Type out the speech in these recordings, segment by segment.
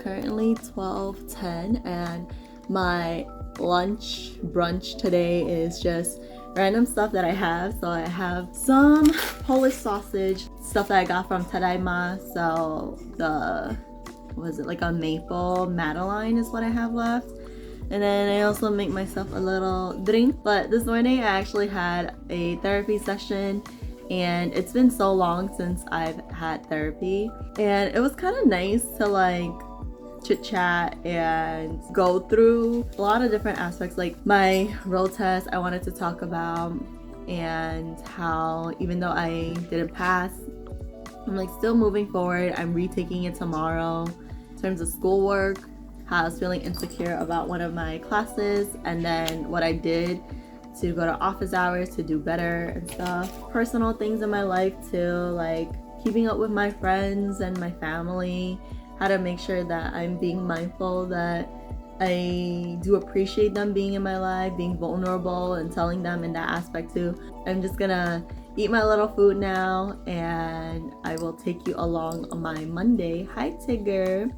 currently 12:10 and my brunch today is just random stuff that I have. So I have some Polish sausage, stuff that I got from Tadaima. So like a maple Madeline is what I have left. And then I also make myself a little drink. But this morning I actually had a therapy session, and it's been so long since I've had therapy, and it was kind of nice to like chit chat and go through a lot of different aspects, like my road test I wanted to talk about, and how even though I didn't pass, I'm like still moving forward. I'm retaking it tomorrow. In terms of schoolwork, how I was feeling insecure about one of my classes, and then what I did to go to office hours to do better and stuff. Personal things in my life too, like keeping up with my friends and my family, how to make sure that I'm being mindful that I do appreciate them being in my life, being vulnerable and telling them in that aspect too. I'm just gonna eat my little food now, and I will take you along on my Monday. Hi, Tigger.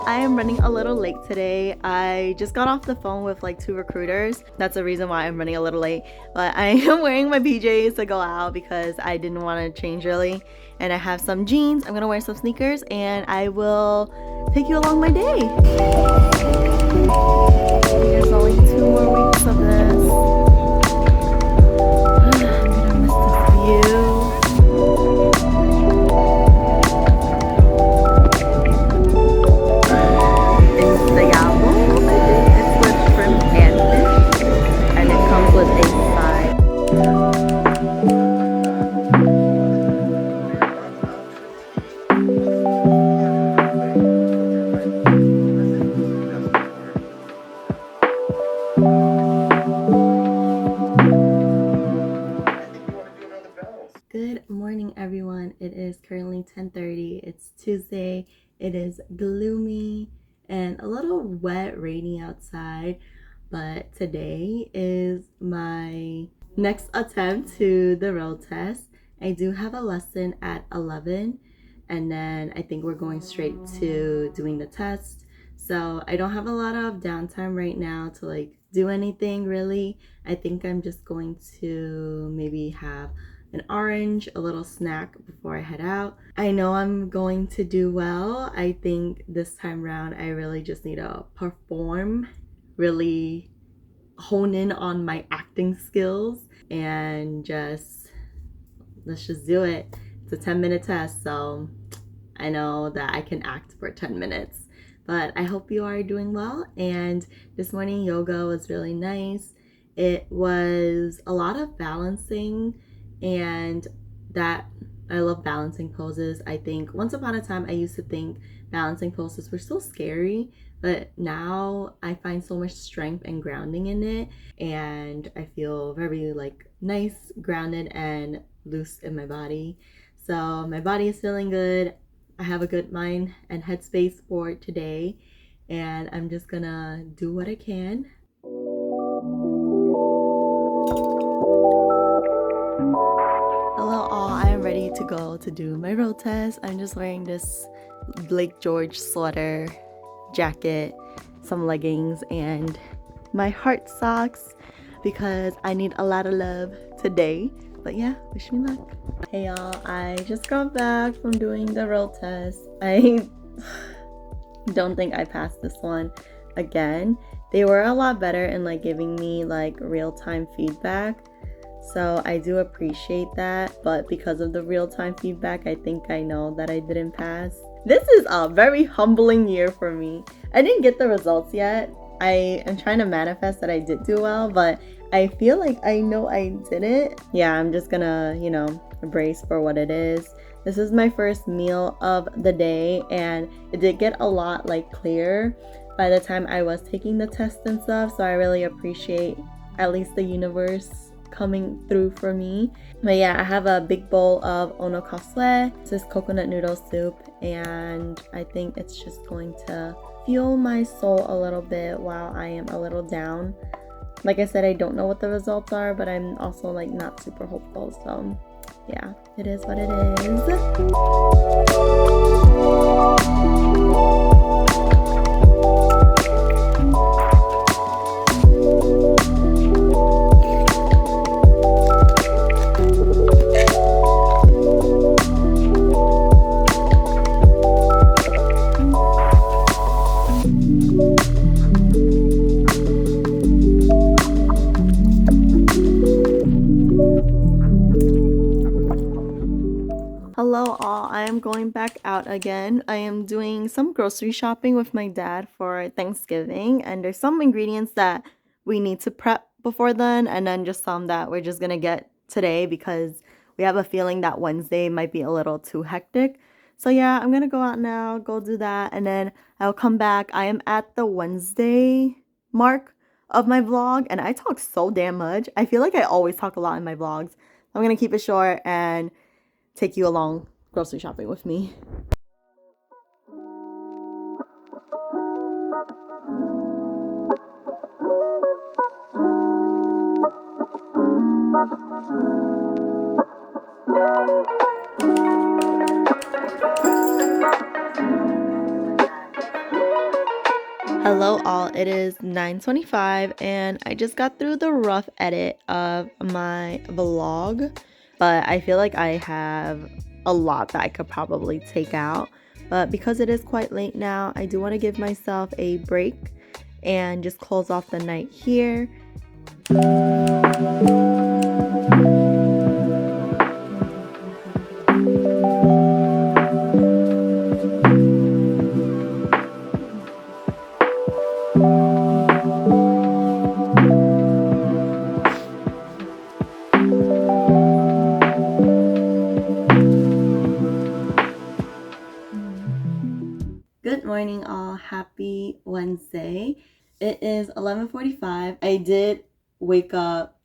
I am running a little late today. I just got off the phone with like 2 recruiters. That's the reason why I'm running a little late. But I am wearing my PJs to go out because I didn't want to change early. And I have some jeans. I'm gonna wear some sneakers, and I will take you along my day. There's only 2 more weeks of this. I'm gonna miss this view. It's the yabo. I think it's with shrimp and fish, and it comes with a side. Good morning, everyone. It is currently 10:30. It's Tuesday. It is gloomy and a little wet, rainy outside, but today is my next attempt to the road test. I do have a lesson at 11, and then I think we're going straight to doing the test. So I don't have a lot of downtime right now to like do anything really. I think I'm just going to maybe have an orange, a little snack before I head out. I know I'm going to do well. I think this time around I really just need to perform, really hone in on my acting skills, and let's just do it. It's a 10-minute test, so I know that I can act for 10 minutes. But I hope you are doing well. And this morning yoga was really nice. It was a lot of balancing, and that I love balancing poses. I think once upon a time I used to think balancing poses were so scary, but now I find so much strength and grounding in it, and I feel very like nice, grounded, and loose in my body. So my body is feeling good. I have a good mind and headspace for today, and I'm just gonna do what I can. Hello all, I am ready to go to do my road test. I'm just wearing this Lake George sweater, jacket, some leggings, and my heart socks because I need a lot of love today. But yeah, wish me luck. Hey y'all, I just got back from doing the road test. I don't think I passed this one again. They were a lot better in like giving me like real-time feedback. So I do appreciate that, but because of the real-time feedback, I think I know that I didn't pass. This is a very humbling year for me. I didn't get the results yet. I am trying to manifest that I did do well, but I feel like I know I didn't. Yeah, I'm just gonna, brace for what it is. This is my first meal of the day, and it did get a lot like clear by the time I was taking the test and stuff. So I really appreciate at least the universe coming through for me. But yeah, I have a big bowl of onokasue. This is coconut noodle soup, and I think it's just going to fuel my soul a little bit while I am a little down. Like I said, I don't know what the results are, but I'm also like not super hopeful. So yeah, it is what it is. Hello all, I am going back out again. I am doing some grocery shopping with my dad for Thanksgiving, and there's some ingredients that we need to prep before then, and then just some that we're just gonna get today because we have a feeling that Wednesday might be a little too hectic. So yeah, I'm gonna go out now, go do that, and then I'll come back. I am at the Wednesday mark of my vlog, and I talk so damn much. I feel like I always talk a lot in my vlogs. I'm gonna keep it short and take you along grocery shopping with me. Hello all, it is 9:25 and I just got through the rough edit of my vlog, but I feel like I have a lot that I could probably take out. But because it is quite late now, I do want to give myself a break and just close off the night here. Good morning all, happy Wednesday. It is 11:45. I did wake up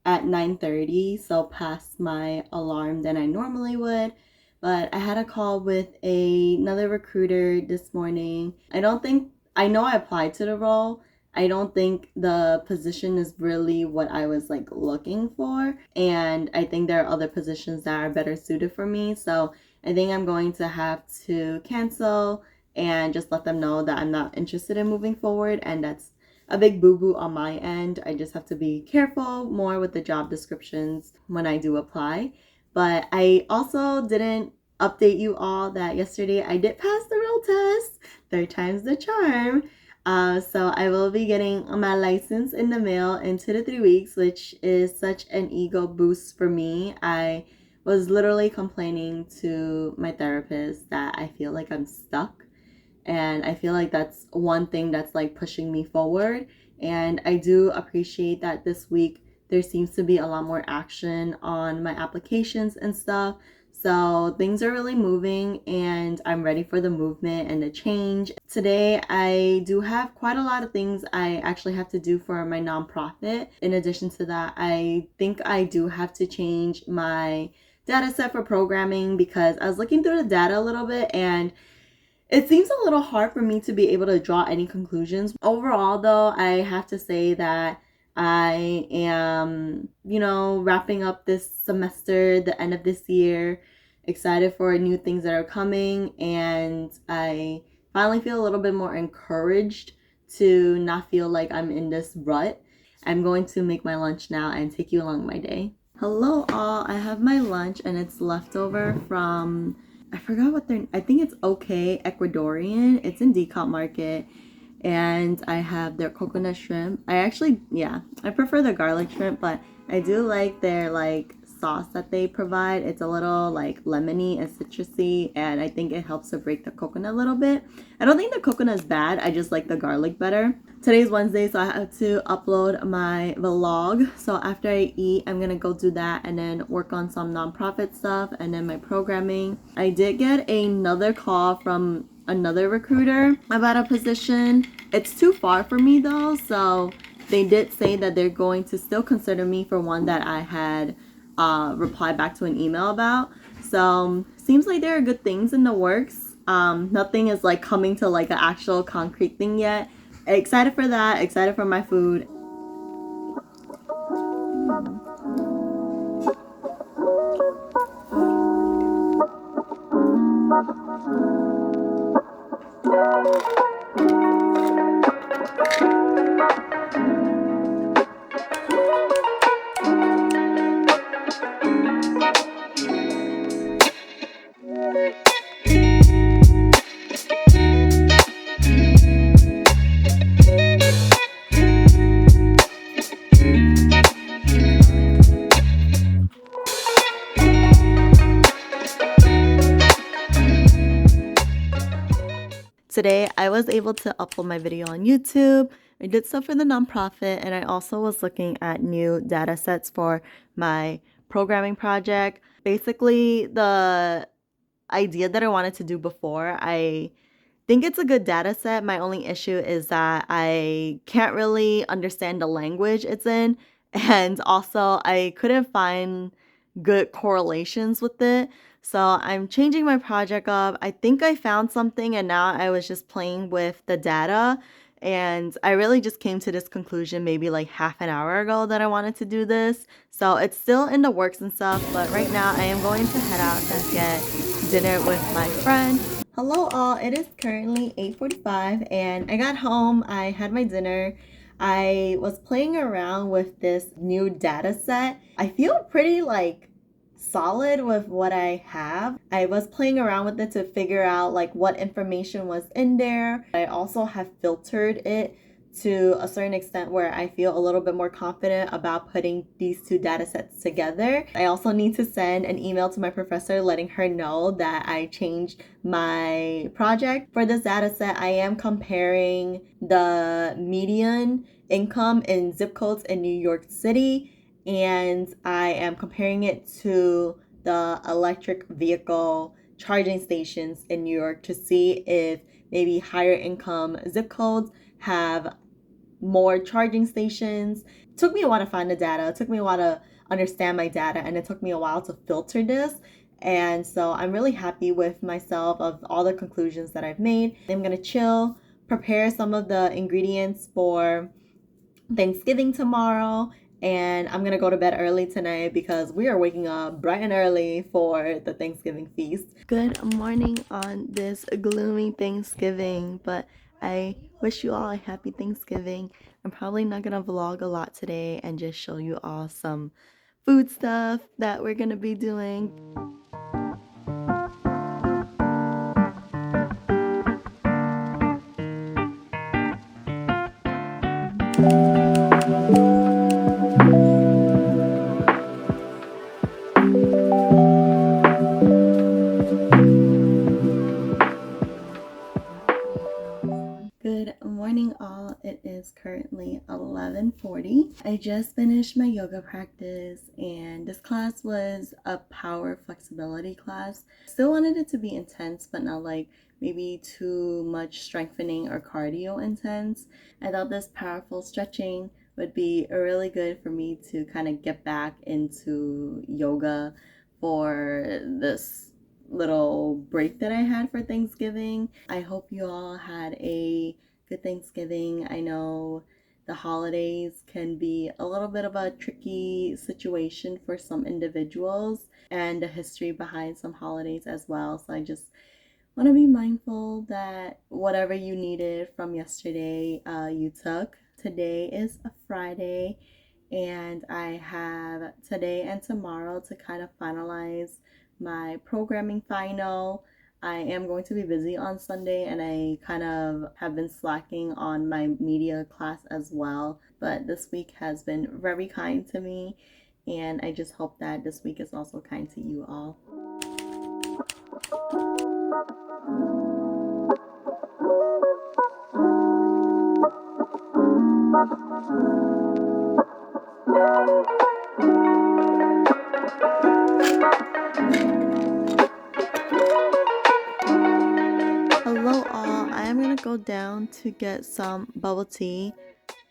at 9:30, so past my alarm than I normally would, but I had a call with another recruiter this morning. I know I applied to the role. I don't think the position is really what I was like looking for, and I think there are other positions that are better suited for me, so I think I'm going to have to cancel and just let them know that I'm not interested in moving forward, and that's a big boo-boo on my end. I just have to be careful more with the job descriptions when I do apply. But I also didn't update you all that yesterday I did pass the real test. 3rd time's the charm. So I will be getting my license in the mail in 2 to 3 weeks, which is such an ego boost for me. I was literally complaining to my therapist that I feel like I'm stuck. And I feel like that's one thing that's like pushing me forward. And I do appreciate that this week there seems to be a lot more action on my applications and stuff. So things are really moving and I'm ready for the movement and the change. Today I do have quite a lot of things I actually have to do for my nonprofit. In addition to that, I think I do have to change my data set for programming because I was looking through the data a little bit and it seems a little hard for me to be able to draw any conclusions. Overall, though, I have to say that I am, wrapping up this semester, the end of this year, excited for new things that are coming, and I finally feel a little bit more encouraged to not feel like I'm in this rut. I'm going to make my lunch now and take you along my day. Hello all, I have my lunch and it's leftover from I forgot what I think it's okay Ecuadorian. It's in Decot Market. And I have their coconut shrimp. I prefer the garlic shrimp, but I do like their like sauce that they provide. It's a little like lemony and citrusy, and I think it helps to break the coconut a little bit. I don't think the coconut is bad. I just like the garlic better. Today's Wednesday, so I have to upload my vlog. So after I eat, I'm gonna go do that and then work on some nonprofit stuff and then my programming. I did get another call from another recruiter about a position. It's too far for me though, so they did say that they're going to still consider me for one that I had replied back to an email about. So seems like there are good things in the works. Nothing is like coming to like an actual concrete thing yet. Excited for that, excited for my food. Today, I was able to upload my video on YouTube. I did so for the nonprofit, and I also was looking at new data sets for my programming project. Basically, the idea that I wanted to do before, I think it's a good data set. My only issue is that I can't really understand the language it's in, and also I couldn't find good correlations with it. So I'm changing my project up. I think I found something, and now I was just playing with the data, and I really just came to this conclusion maybe like half an hour ago that I wanted to do this. So it's still in the works and stuff, but right now I am going to head out and get dinner with my friend. Hello all, it is currently 8:45 and I got home, I had my dinner. I was playing around with this new data set. I feel pretty like solid with what I have. I was playing around with it to figure out like what information was in there. I also have filtered it to a certain extent where I feel a little bit more confident about putting these two data sets together. I also need to send an email to my professor letting her know that I changed my project. For this data set, I am comparing the median income in zip codes in New York City, and I am comparing it to the electric vehicle charging stations in New York to see if maybe higher income zip codes have more charging stations. It took me a while to find the data. It took me a while to understand my data, and it took me a while to filter this. And so I'm really happy with myself of all the conclusions that I've made. I'm gonna chill, prepare some of the ingredients for Thanksgiving tomorrow, and I'm gonna go to bed early tonight because we are waking up bright and early for the Thanksgiving feast. Good morning on this gloomy Thanksgiving, but I wish you all a happy Thanksgiving. I'm probably not gonna vlog a lot today and just show you all some food stuff that we're gonna be doing. Good morning all, it is currently 11:40. I just finished my yoga practice and this class was a power flexibility class. Still wanted it to be intense but not like maybe too much strengthening or cardio intense. I thought this powerful stretching would be really good for me to kind of get back into yoga for this little break that I had for Thanksgiving. I hope you all had a good Thanksgiving. I know the holidays can be a little bit of a tricky situation for some individuals and the history behind some holidays as well. So I just want to be mindful that whatever you needed from yesterday, you took. Today is a Friday, and I have today and tomorrow to kind of finalize my programming final. I am going to be busy on Sunday, and I kind of have been slacking on my media class as well. But this week has been very kind to me, and I just hope that this week is also kind to you all. Hello all, I am gonna go down to get some bubble tea.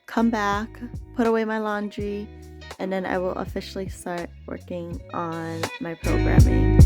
come back, put away my laundry, and then I will officially start working on my programming.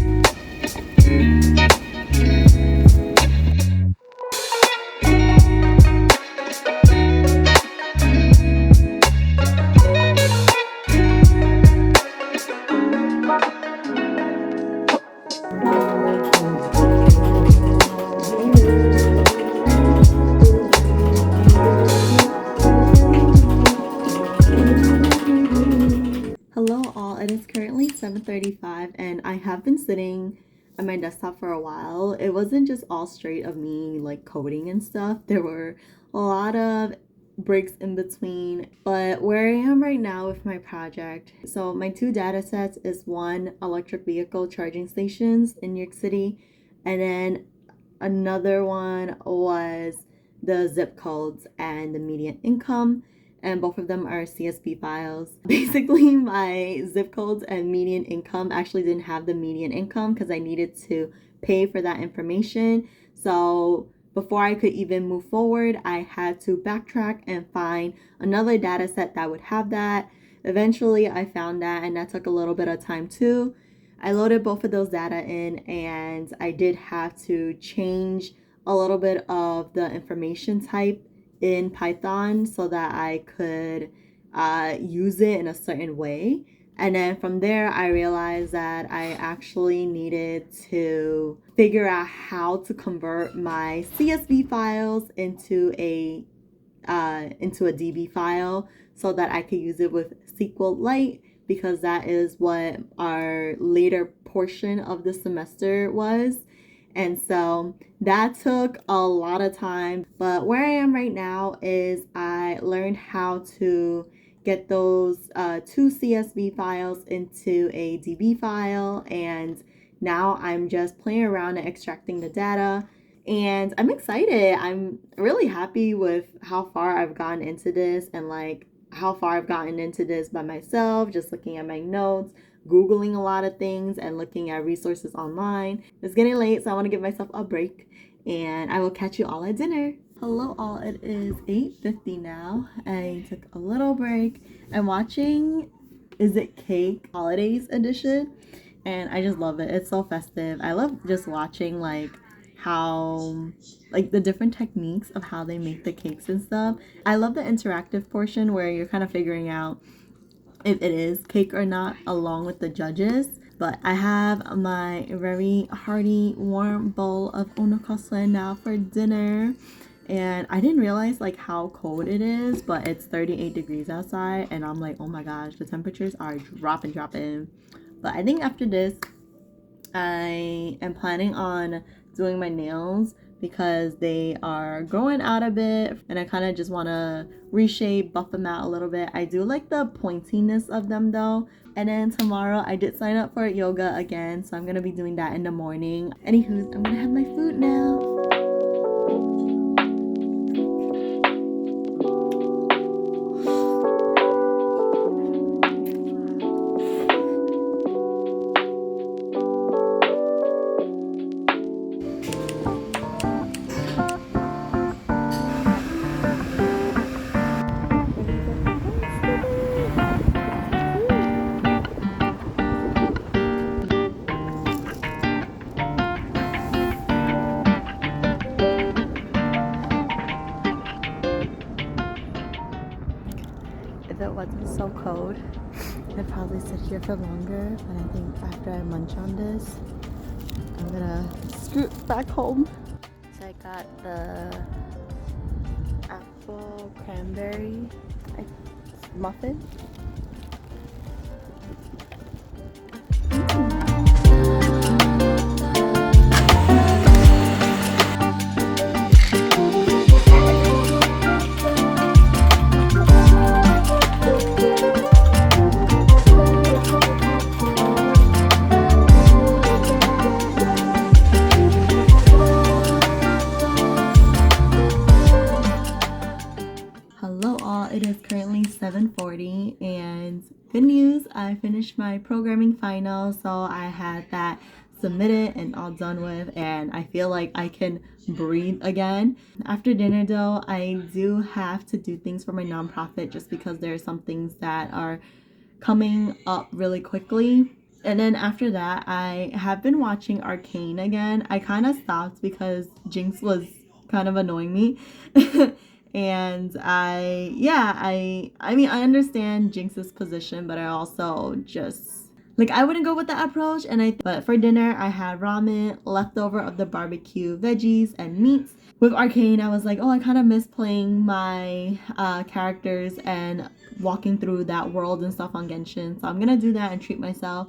Hello all, it is currently 7:35 and I have been sitting at my desktop for a while. It wasn't just all straight of me like coding and stuff. There were a lot of breaks in between, but where I am right now with my project, so my two data sets is one electric vehicle charging stations in New York City, and then another one was the zip codes and the median income, and both of them are CSV files. Basically, my zip codes and median income actually didn't have the median income because I needed to pay for that information. So before I could even move forward, I had to backtrack and find another data set that would have that. Eventually, I found that, and that took a little bit of time too. I loaded both of those data in, and I did have to change a little bit of the information type in Python so that I could use it in a certain way. And then from there, I realized that I actually needed to figure out how to convert my CSV files into a DB file so that I could use it with SQLite, because that is what our later portion of the semester was. And so that took a lot of time. But where I am right now is I learned how to get those two CSV files into a DB file. And now I'm just playing around and extracting the data. And I'm excited. I'm really happy with how far I've gotten into this, and like how far I've gotten into this by myself, just looking at my notes, Googling a lot of things, and looking at resources online. It's getting late, so I want to give myself a break, and I will catch you all at dinner. Hello all, it is 8:50 now. I took a little break. I'm watching Is It Cake Holidays edition, and I just love it. It's so festive. I love just watching like how like the different techniques of how they make the cakes and stuff. I love the interactive portion where you're kind of figuring out if it is cake or not along with the judges. But I have my very hearty warm bowl of onokosai now for dinner, and I didn't realize like how cold it is, but it's 38 degrees outside, and I'm like, oh my gosh, the temperatures are dropping. But I think after this I am planning on doing my nails because they are growing out a bit, and I kind of just want to reshape, buff them out a little bit. I do like the pointiness of them though. And then tomorrow I did sign up for yoga again, so I'm gonna be doing that in the morning. Anywho, I'm gonna have my food now. If it wasn't so cold, I'd probably sit here for longer, but I think after I munch on this, I'm gonna scoot back home. So I got the apple cranberry muffin. It is currently 7:40, and good news, I finished my programming final. So I had that submitted and all done with, and I feel like I can breathe again. After dinner though, I do have to do things for my nonprofit just because there are some things that are coming up really quickly. And then after that, I have been watching Arcane again. I kind of stopped because Jinx was kind of annoying me. And I mean, I understand Jinx's position, but I also just like I wouldn't go with that approach. But for dinner, I had ramen, leftover of the barbecue veggies and meats. With Arcane, I was like, oh, I kind of miss playing my characters and walking through that world and stuff on Genshin. So I'm gonna do that and treat myself.